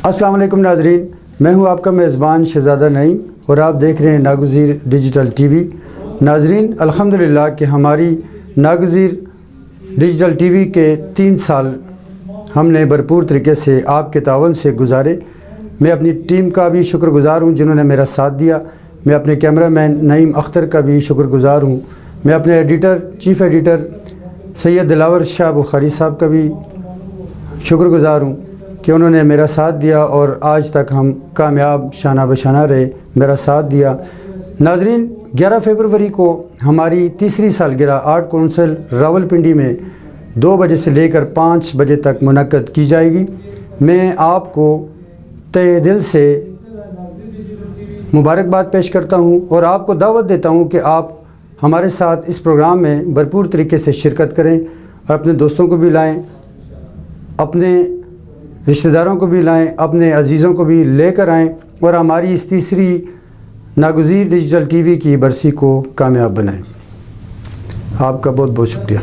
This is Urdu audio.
السلام علیکم ناظرین، میں ہوں آپ کا میزبان شہزادہ نعیم اور آپ دیکھ رہے ہیں ناگزیر ڈیجیٹل ٹی وی۔ ناظرین، الحمدللہ کہ ہماری ناگزیر ڈیجیٹل ٹی وی کے 3 سال ہم نے بھرپور طریقے سے آپ کے تعاون سے گزارے۔ میں اپنی ٹیم کا بھی شکر گزار ہوں جنہوں نے میرا ساتھ دیا۔ میں اپنے کیمرہ مین نعیم اختر کا بھی شکر گزار ہوں۔ میں اپنے ایڈیٹر چیف ایڈیٹر سید دلاور شاہ بخاری صاحب کا بھی شکر گزار ہوں کہ انہوں نے میرا ساتھ دیا اور آج تک ہم کامیاب شانہ بشانہ رہے، میرا ساتھ دیا۔ ناظرین، 11 فروری کو ہماری تیسری سالگرہ آرٹ کونسل راولپنڈی میں 2 بجے سے لے کر 5 بجے تک منعقد کی جائے گی۔ میں آپ کو تہہ دل سے مبارکباد پیش کرتا ہوں اور آپ کو دعوت دیتا ہوں کہ آپ ہمارے ساتھ اس پروگرام میں بھرپور طریقے سے شرکت کریں اور اپنے دوستوں کو بھی لائیں، اپنے رشتہ داروں کو بھی لائیں، اپنے عزیزوں کو بھی لے کر آئیں اور ہماری اس تیسری ناگزیر ڈیجیٹل ٹی وی کی برسی کو کامیاب بنائیں۔ آپ کا بہت بہت شکریہ۔